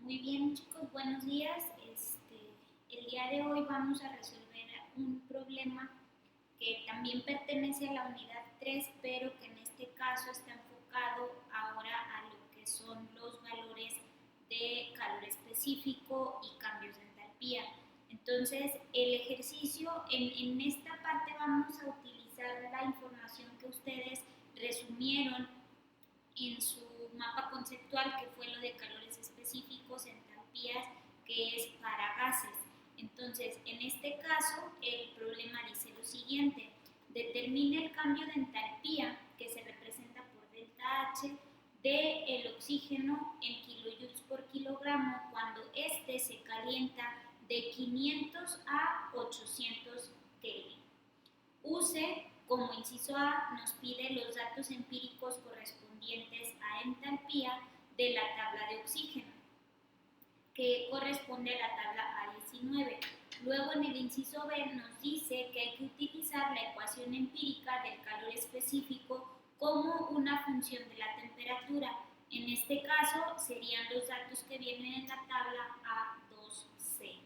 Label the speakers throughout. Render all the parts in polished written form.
Speaker 1: Muy bien, chicos, buenos días. El día de hoy vamos a resolver un problema que también pertenece a la unidad 3, pero que en este caso está enfocado ahora a lo que son los valores de calor específico y cambios de entalpía. Entonces, el ejercicio, en esta parte vamos a utilizar la información que ustedes resumieron en su mapa conceptual, que fue lo de calores específicos, entalpías, que es para gases. Entonces, en este caso, el problema dice lo siguiente: determine el cambio de entalpía, que se representa por delta H, del oxígeno en kilojoules por kilogramo cuando éste se calienta de 500 a 800 Kelvin. Use, como inciso A, nos pide los datos empíricos correspondientes a entalpía de la tabla de oxígeno, que corresponde a la tabla A19. Luego, en el inciso B, nos dice que hay que utilizar la ecuación empírica del calor específico como una función de la temperatura. En este caso, serían los datos que vienen en la tabla A2C.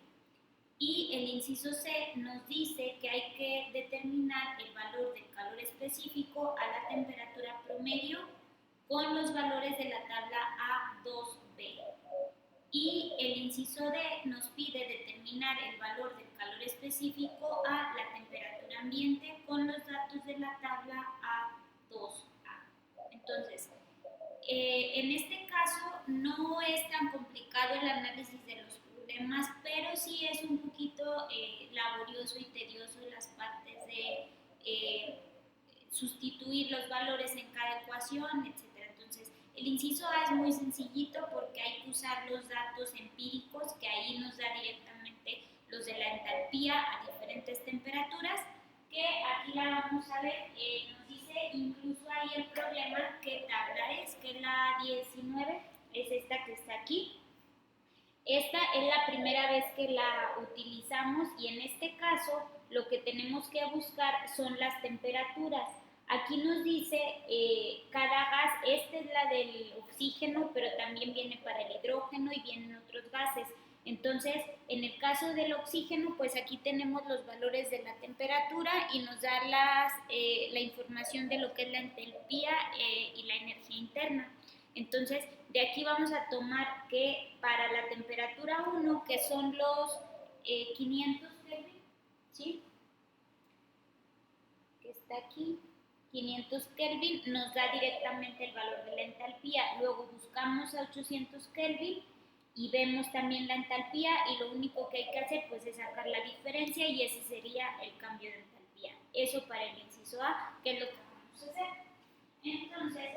Speaker 1: Y el inciso C nos dice que hay que determinar el valor del calor específico a la temperatura promedio con los valores de la tabla A2B. Y el inciso D nos pide determinar el valor del calor específico a la temperatura ambiente con los datos de la tabla A2A. Entonces, en este caso no es tan complicado el análisis de los problemas, pero sí es un poquito laborioso y tedioso las partes de sustituir los valores en cada ecuación, etc. Entonces, el inciso A es muy sencillito porque hay que usar los datos empíricos, que ahí nos da directamente los de la entalpía a diferentes temperaturas, que aquí la vamos a ver. Nos dice incluso ahí el problema qué tabla es, que es la 19, es esta que está aquí. Esta es la primera vez que la utilizamos y en este caso lo que tenemos que buscar son las temperaturas. Aquí nos dice cada gas, esta es la del oxígeno, pero también viene para el hidrógeno y vienen otros gases. Entonces, en el caso del oxígeno, pues aquí tenemos los valores de la temperatura y nos da la información de lo que es la entalpía y la energía interna. Entonces, de aquí vamos a tomar que para la temperatura 1, que son los 500 Kelvin, ¿sí? Que está aquí, 500 Kelvin nos da directamente el valor de la entalpía. Luego buscamos a 800 Kelvin y vemos también la entalpía y lo único que hay que hacer pues es sacar la diferencia y ese sería el cambio de entalpía. Eso para el inciso A, que es lo que vamos a hacer. Entonces,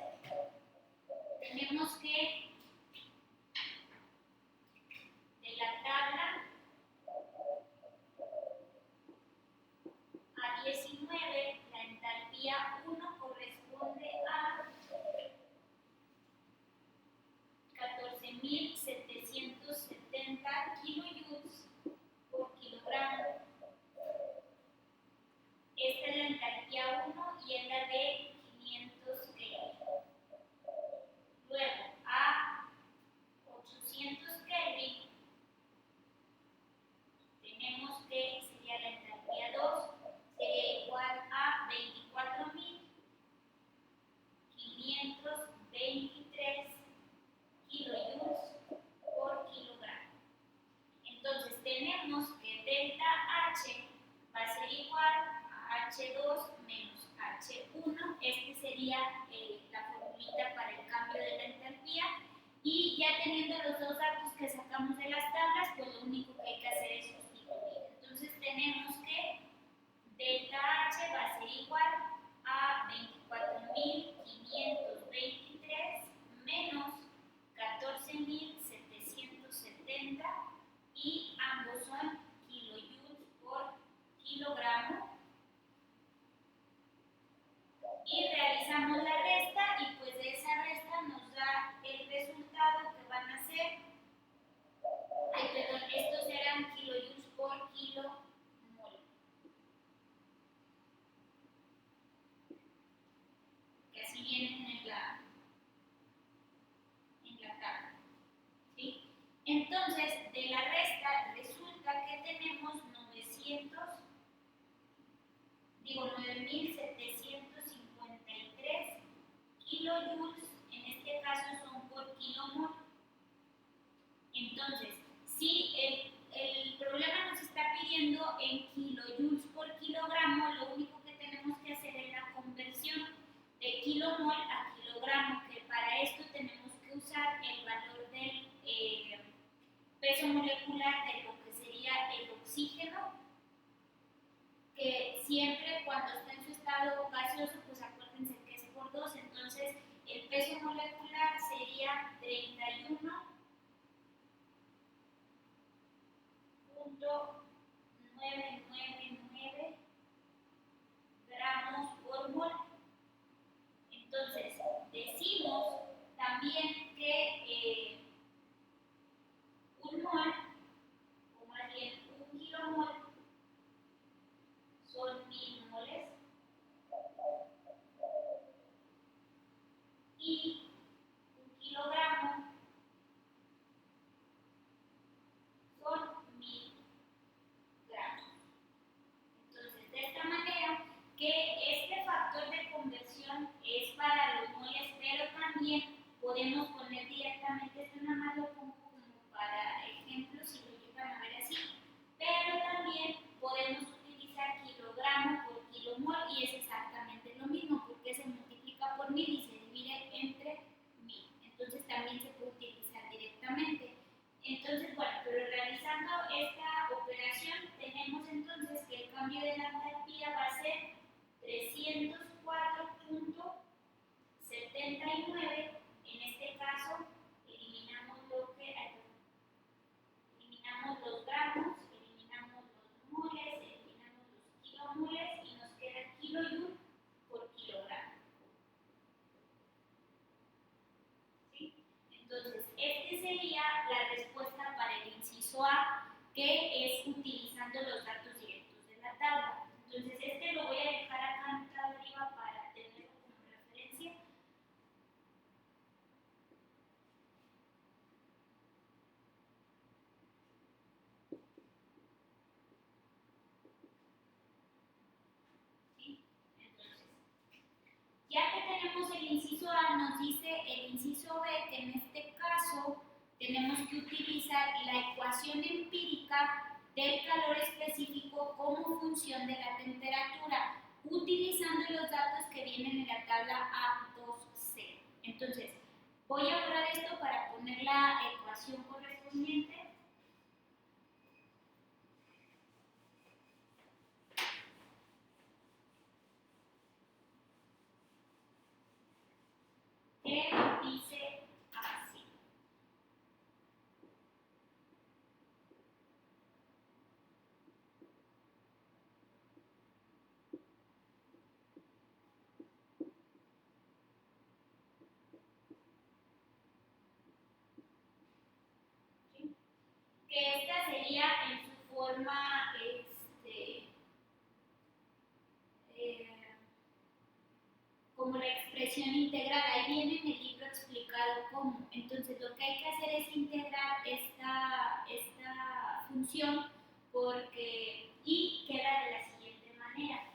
Speaker 1: tenemos que de la tabla A19, la entalpía 1 corresponde a 14.770 kilojoules por kilogramo. Esta es la entalpía 1 y es la de 500 Kelvin. Luego, a 800 Kelvin, tenemos que sería la entalpía 2, sería igual a 24.523 kilojoules por kilogramo. Entonces tenemos que delta H va a ser igual a H2 menos H1. Este sería la formulita para el cambio de la entalpía. Y ya teniendo los dos datos que sacamos de las tablas, pues lo único que hay que hacer es sustituir. Entonces tenemos que delta H va a ser igual a 24.523 menos 14.770 y ambos son kilojoules por kilogramo. Y realizamos la resta y pues de esa resta nos da el resultado que van a ser, estos eran kilojoules por kilomol. Que Entonces, si el problema nos está pidiendo en kilojoules por kilogramo, lo único que tenemos que hacer es la conversión de kilomol a kilogramo, que para esto tenemos que usar el valor del peso molecular de lo que sería el oxígeno, que siempre cuando está en su estado gaseoso, pues acuérdense que es por 2, entonces el peso molecular sería 31.999 gramos por mol. Entonces, decimos también que un mol, o más bien un kilomol, son 1000 moles y un kilogramo son 1000 gramos. Entonces, de esta manera, que este factor de conversión es para los moles, pero también podemos poner directamente, esto nada más lo pongo como para ejemplo, si lo llegan a ver así, pero también podemos utilizar kilogramo por kilomol y es exactamente lo mismo, porque se multiplica por 1000 y se divide entre 1000. Entonces, también se puede utilizar directamente. Entonces, bueno, pero realizando esta operación tenemos entonces que el cambio de la entalpía va a ser 304.79. En este caso, eliminamos lo que eliminamos los gramos, eliminamos los moles, eliminamos los kilomoles y nos queda el kilojoule por kilogramo. ¿Sí? Entonces, este sería la respuesta para el inciso A, que es utilizando los datos directos de la tabla. Entonces, este lo voy a dejar acá anotado arriba para tenerlo como referencia. ¿Sí? Entonces, ya que tenemos el inciso A, nos dice el inciso B que en este caso tenemos que utilizar la ecuación empírica del calor específico como función de la temperatura, utilizando los datos que vienen en la tabla A2C. Entonces, voy a borrar esto para poner la ecuación correspondiente. Que dice así. ¿Sí? Que esta sería en su forma como la expresión integral. Ahí viene en el libro explicado cómo. Entonces, lo que hay que hacer es integrar esta función porque y queda de la siguiente manera.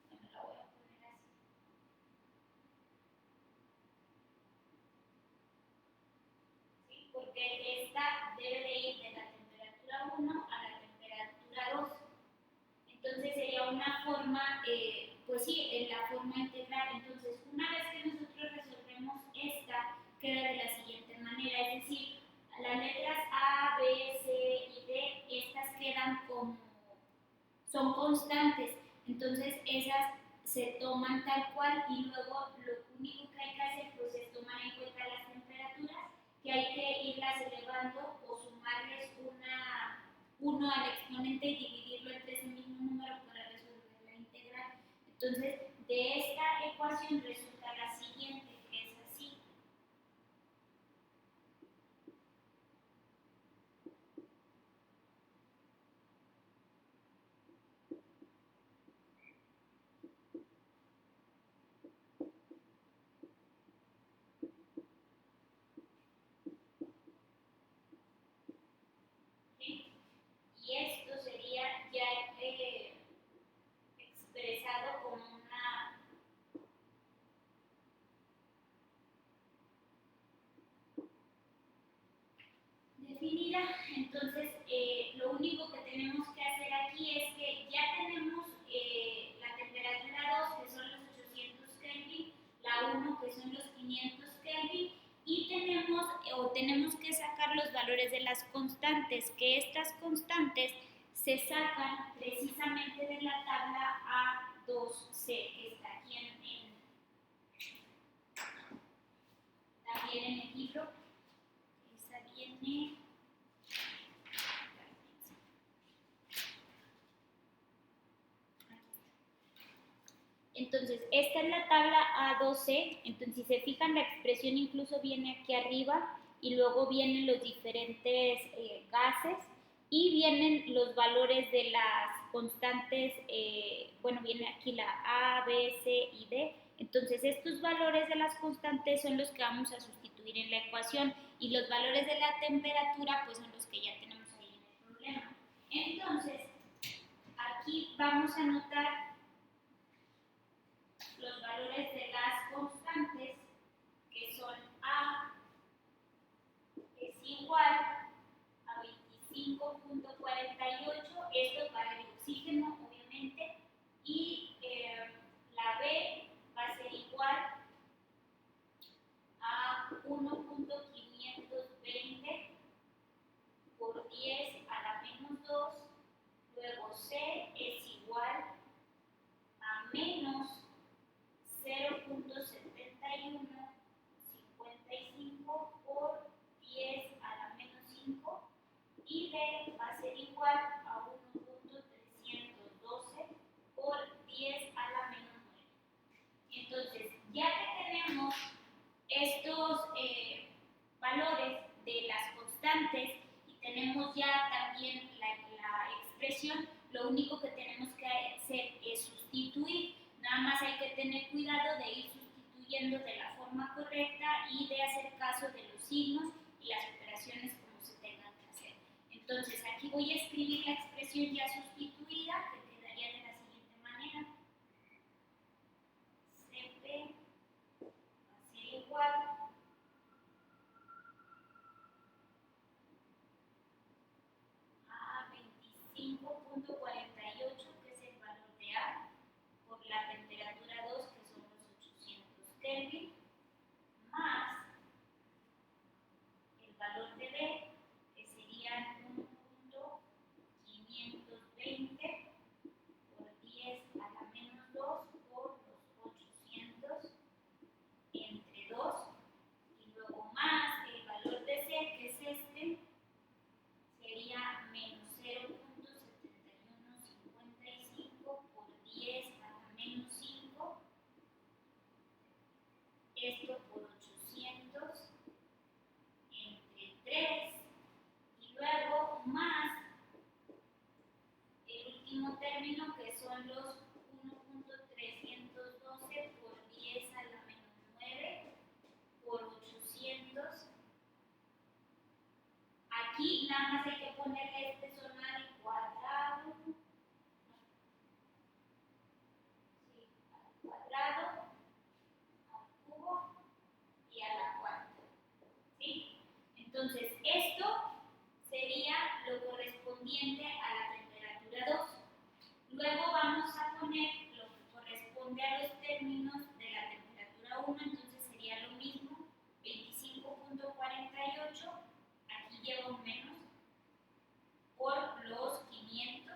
Speaker 1: Bueno, la voy a poner así. ¿Sí? Porque esta debe de ir de la temperatura 1 a la temperatura 2. Entonces sería una forma, pues sí, en la forma integral. Entonces, una vez que nosotros resolvemos esta, queda de la siguiente manera, es decir, las letras A, B, C y D, estas quedan como, son constantes, entonces esas se toman tal cual y luego lo único que hay que hacer pues es tomar en cuenta las temperaturas, que hay que irlas elevando o sumarles una 1 al exponente y dividirlo entre ese mismo número para resolver la integral. Entonces, de esta ecuación resulta la siguiente, que es así. ¿Sí? Y esto sería ya 500 Kelvin y tenemos que sacar los valores de las constantes, que estas constantes se sacan precisamente de la tabla A2C, que está aquí también en el libro. Esa viene... Entonces, esta es la tabla A12, entonces si se fijan la expresión incluso viene aquí arriba y luego vienen los diferentes gases y vienen los valores de las constantes, bueno, viene aquí la A, B, C y D. Entonces, estos valores de las constantes son los que vamos a sustituir en la ecuación y los valores de la temperatura pues son los que ya tenemos ahí en el problema. Entonces, aquí vamos a anotar los valores de las constantes, que son A es igual a 25.48, esto para el oxígeno obviamente, y la B va a ser igual a 1.520 por 10 a la menos 2, luego C es igual a menos 0.7155 por 10 a la menos 5 y D va a ser igual a 1.312 por 10 a la menos 9. Entonces, ya que tenemos estos valores de las constantes y tenemos ya también la expresión, lo único que tenemos que hacer es sustituir. Nada más hay que tener cuidado de ir sustituyendo de la forma correcta y de hacer caso de los signos y las operaciones como se tengan que hacer. Entonces, aquí voy a escribir la expresión ya sustituida, que quedaría de la siguiente manera. CP va a ser igual a 25.48, que es el valor de A, por la temperatura 2, que son los 800 Kelvin, más el valor de B, que serían 1.520 por 10 a la menos 2 por los 800 entre 2, y luego más el valor de C, que es este, sería menos 0.7155 por 10 a la menos 5, esto por 800 entre 3, y luego más el último término, que son los 1.312 por 10 a la menos 9 por 800. Aquí nada más hay que ponerle este son al cuadrado, al cuadrado, al cubo y a la cuarta. ¿Sí? Entonces, esto sería lo correspondiente a la temperatura 2. Luego vamos a poner lo que corresponde a los términos de la temperatura 1, entonces sería lo mismo, 25.48, aquí lleva un menos, por los 500,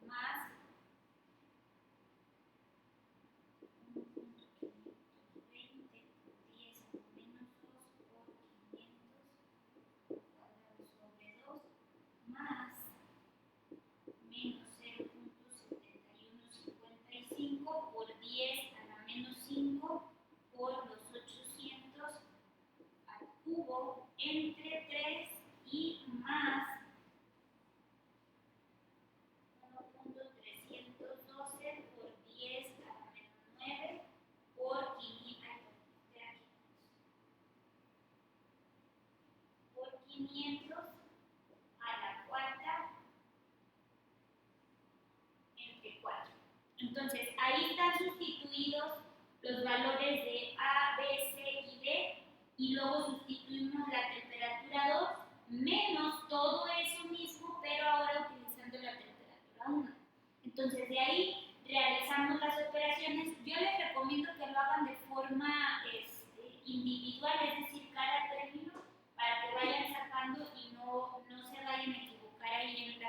Speaker 1: más 1.520 por 10 a la menos 2 por 500 cuadrado sobre 2, más menos 0.7155 por 10 a la menos 5 por los 800 al cubo entre 3 y más 1.312 por 10 a la menos 9 por 500 a la cuarta entre 4. Entonces, ahí están sustituidos los valores de A, B, C y D, y luego sustituimos la temperatura 2 menos todo eso mismo, pero ahora utilizando la temperatura 1. Entonces, de ahí realizamos las operaciones. Yo les recomiendo que lo hagan de forma individual, es decir, cada término, para que vayan sacando y no se vayan a equivocar ahí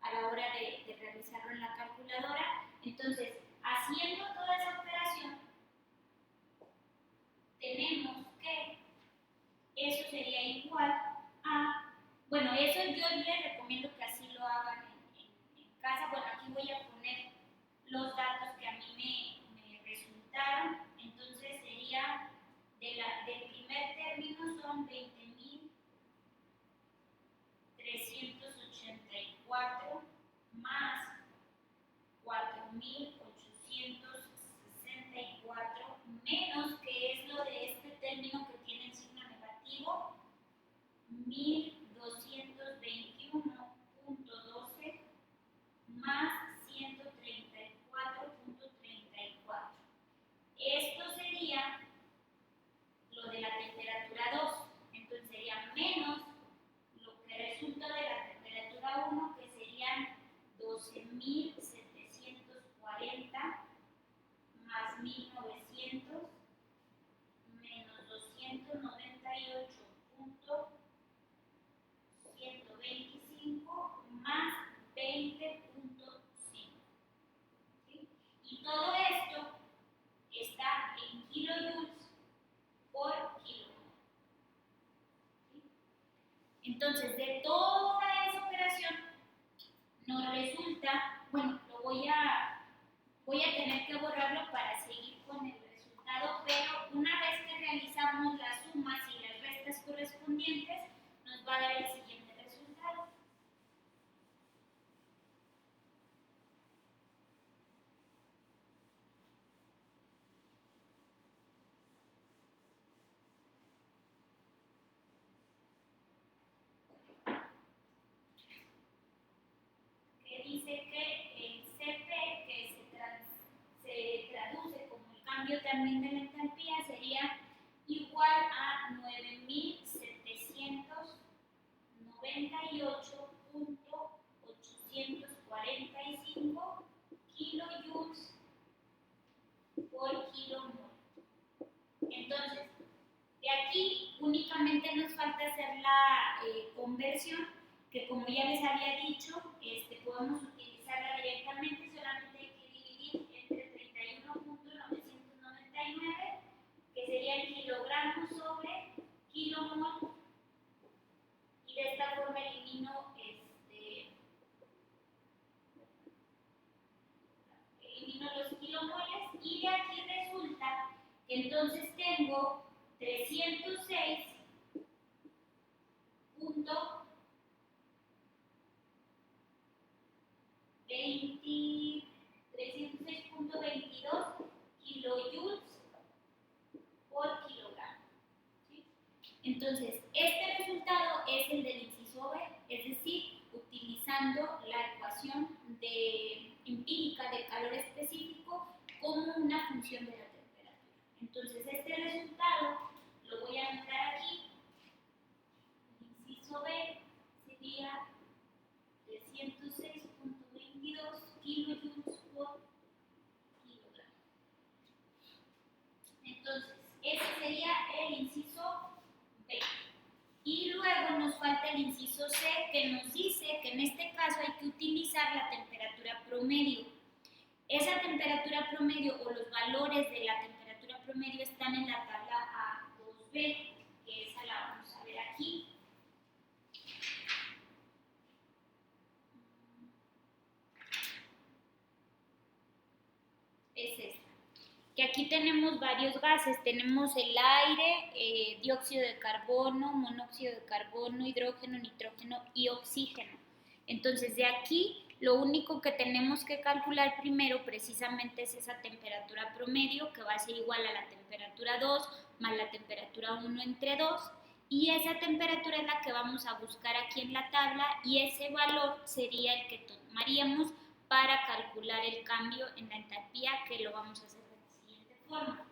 Speaker 1: a la hora de realizarlo en la calculadora. Entonces, haciendo toda esa operación, tenemos que eso sería igual a, bueno, eso yo les recomiendo que así lo hagan en casa. Bueno, aquí voy a poner los datos que a mí me resultaron. Entonces sería del primer término son 20.384 más 4.864 menos, que es lo de este término que tiene el signo negativo, 1.221.12 más 134.34. Esto sería lo de la temperatura 2. Entonces sería menos lo que resulta de la temperatura 1, que serían 12.740 más 1.900 menos 298.125 más 20.5. ¿Sí? Y todo esto está en kilojoules por kilogramo. ¿Sí? Entonces, de toda esa operación nos resulta, bueno, voy a tener que borrarlo para seguir con el resultado, pero una vez que realizamos las sumas y las restas correspondientes, nos va a dar el siguiente resultado. Que dice que el Cp, que se traduce como el cambio también de la entalpía, sería igual a 9.798.845 kilojoules por kilomol. Entonces, de aquí únicamente nos falta hacer la conversión, que como ya les había dicho, podemos utilizarla directamente. Solamente hay que dividir entre 31.999, que serían kilogramos sobre kilomol, y de esta forma elimino los kilomoles, y de aquí resulta que entonces tengo 306.22 kilojoules por kilogramo. ¿Sí? Entonces, este resultado es el del inciso B, es decir, utilizando la ecuación empírica del calor específico como una función de la temperatura. Entonces, este resultado lo voy a anotar aquí. El inciso B sería 306.22 kilojoules por kilogramo. Entonces, ese sería el inciso B. Y luego nos falta el inciso C, que nos dice que en este caso hay que utilizar la temperatura promedio. Esa temperatura promedio, o los valores de la temperatura promedio, están en la tabla A2B, que esa la vamos a ver aquí. Es esta. Que aquí tenemos varios gases. Tenemos el aire, dióxido de carbono, monóxido de carbono, hidrógeno, nitrógeno y oxígeno. Entonces, de aquí lo único que tenemos que calcular primero precisamente es esa temperatura promedio, que va a ser igual a la temperatura 2 más la temperatura 1 entre 2, y esa temperatura es la que vamos a buscar aquí en la tabla, y ese valor sería el que tomaríamos para calcular el cambio en la entalpía, que lo vamos a hacer de la siguiente forma.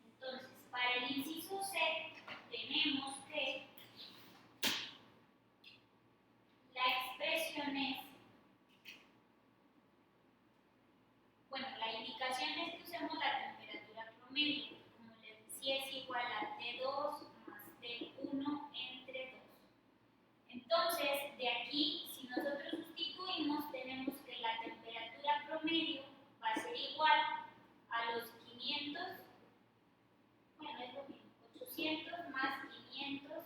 Speaker 1: Entonces, para el inciso C tenemos que la expresión es, bueno, de aquí, si nosotros sustituimos, tenemos que la temperatura promedio va a ser igual a los 500, bueno, es lo mismo, 800 más 500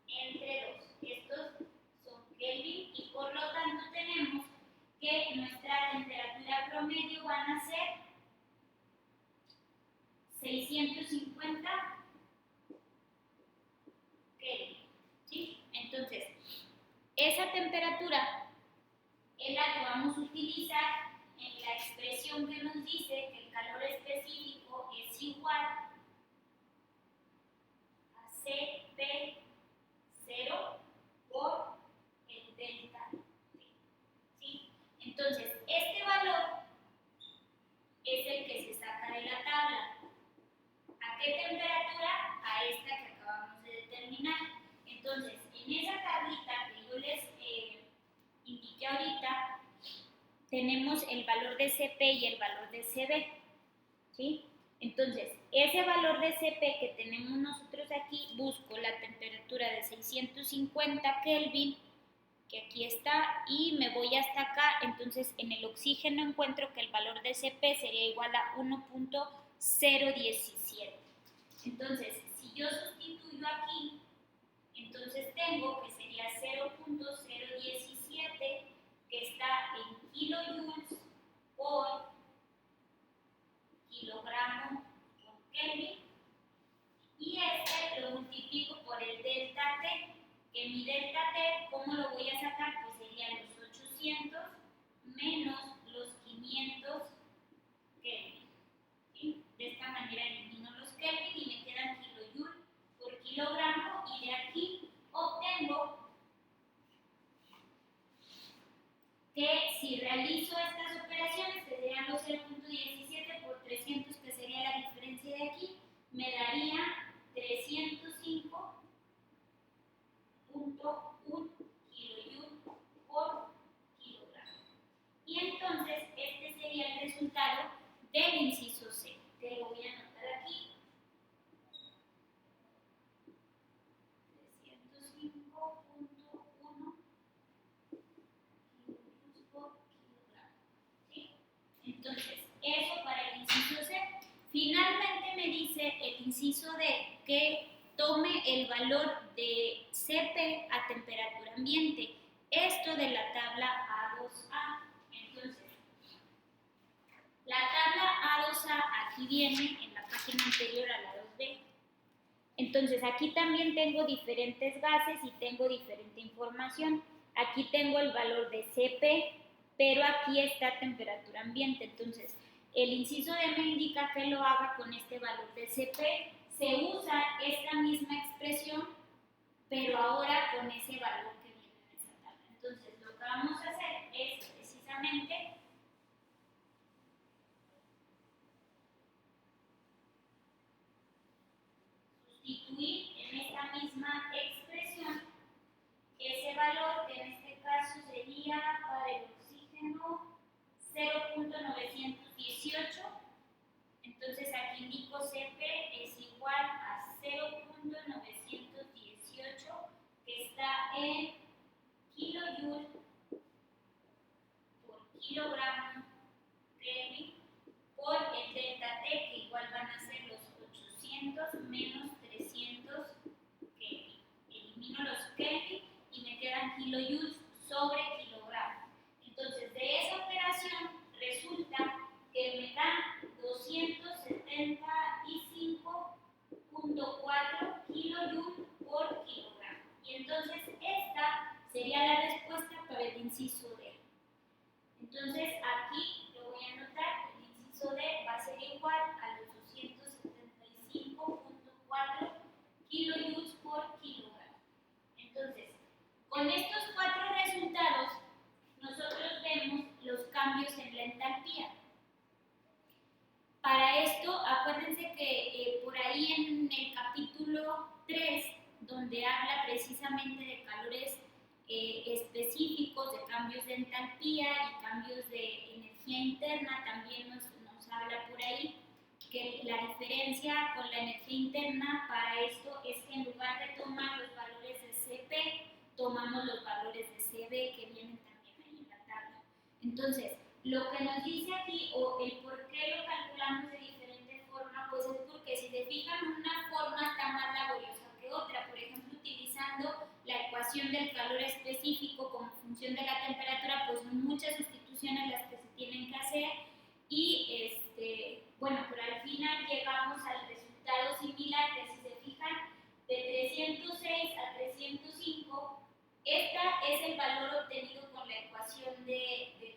Speaker 1: entre 2. Estos son Kelvin y por lo tanto tenemos que nuestra temperatura promedio van a ser 650 Kelvin, ¿sí? Entonces, esa temperatura es la que vamos a utilizar en la expresión que nos dice que el calor específico es igual a CP0 por el delta T, ¿sí? Entonces, este valor es el que se saca de la tabla. ¿A qué temperatura? A esta que acabamos de determinar. Entonces, en esa tablita que yo les indiqué ahorita, tenemos el valor de Cp y el valor de Cv, ¿sí? Entonces, ese valor de Cp que tenemos nosotros aquí, busco la temperatura de 650 Kelvin, que aquí está, y me voy hasta acá. Entonces, en el oxígeno encuentro que el valor de Cp sería igual a 1.017. Entonces, si yo sustituyo aquí, entonces tengo que sería 0.017, que está en kilojoules por kilogramo por Kelvin, y este lo multiplico por el delta T, que mi delta T, ¿cómo lo voy a sacar? Pues serían los 800 menos los 500 Kelvin, ¿sí? De esta manera elimino los Kelvin y me quedan kilojoule por kilogramo, y de aquí obtengo que si realizo estas operaciones, que serían los 0.17 por 300, que sería la diferencia de aquí, me daría 305.1 kilojoule por kilogramo. Y entonces este sería el resultado del inciso C, que lo voy a anotar aquí. 305.1 por kilogramo, ¿sí? Entonces, eso para el inciso C. Finalmente me dice el inciso D que tome el valor de Cp a temperatura ambiente. Esto de la tabla A2A. Entonces, la tabla A2A aquí viene en la página anterior a la 2B. Entonces, aquí también tengo diferentes gases y tengo diferente información. Aquí tengo el valor de Cp, pero aquí está temperatura ambiente. Entonces, el inciso D me indica que lo haga con este valor de Cp. Se usa esta misma expresión, pero ahora con ese valor que viene en esa tabla. Entonces, lo que vamos a hacer es precisamente sustituir en esta misma expresión ese valor, que en este caso sería para el oxígeno 0.918. Entonces aquí indico Cp es igual a 0.918, que está en kilojoule por kilogramo Kelvin, por el delta T, que igual van a ser los 800 menos 300 Kelvin. Elimino los Kelvin y me quedan kilojoules sobre kilogramo. Entonces, de esa operación resulta que me dan 275.4 kilojoules por kilogramo. Y entonces esta sería la respuesta para el inciso D. Entonces aquí lo voy a anotar, el inciso D va a ser igual a los 275.4 kilojoules por kilogramo. Entonces, con estos cuatro resultados, nosotros vemos los cambios en la entalpía. Para esto, acuérdense que por ahí en el capítulo 3, donde habla precisamente de calores específicos, de cambios de entalpía y cambios de energía interna, también nos habla por ahí que la diferencia con la energía interna para esto es que en lugar de tomar los valores de Cp, tomamos los valores de CB que vienen también ahí en la tabla. Entonces, lo que nos dice aquí, o el por qué lo calculamos de diferente forma, pues es porque si se fijan, una forma está más laboriosa que otra. Por ejemplo, utilizando la ecuación del calor específico como función de la temperatura, pues son muchas sustituciones las que se tienen que hacer y bueno, pero al final llegamos al resultado similar que si se fijan de 306 a 305, esta es el valor obtenido con la ecuación de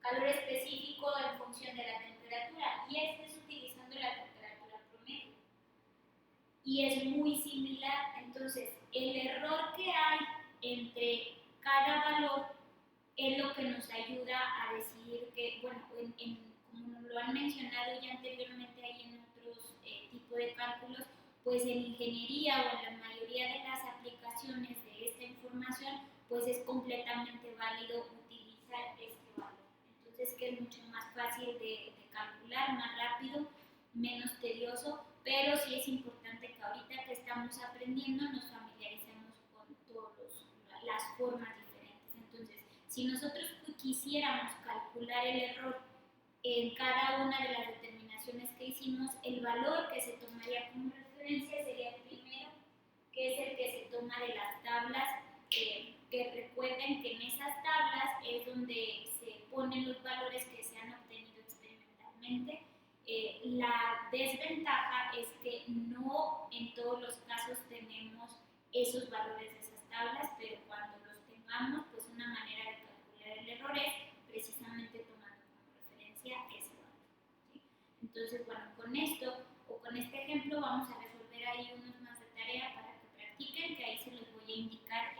Speaker 1: calor específico en función de la temperatura y este es utilizando la temperatura promedio y es muy similar. Entonces el error que hay entre cada valor es lo que nos ayuda a decidir que, bueno, como nos lo han mencionado ya anteriormente ahí en otros tipos de cálculos, pues en ingeniería o en la mayoría de las aplicaciones de esta información, pues es completamente válido utilizar este valor. Entonces, que es mucho más fácil de calcular, más rápido, menos tedioso, pero sí es importante que ahorita que estamos aprendiendo nos familiaricemos con todas las formas diferentes. Entonces, si nosotros quisiéramos calcular el error en cada una de las determinaciones que hicimos, el valor que se tomaría como referencia sería el primero, que es el que se toma de las tablas, que recuerden que en esas tablas es donde se ponen los valores que se han obtenido experimentalmente. La desventaja es que no en todos los casos tenemos esos valores de esas tablas, pero cuando los tengamos, pues una manera de calcular el error es precisamente tomando como referencia ese valor, ¿sí? Entonces, bueno, con esto o con este ejemplo vamos a resolver ahí unos más de tarea para que practiquen, que ahí se los voy a indicar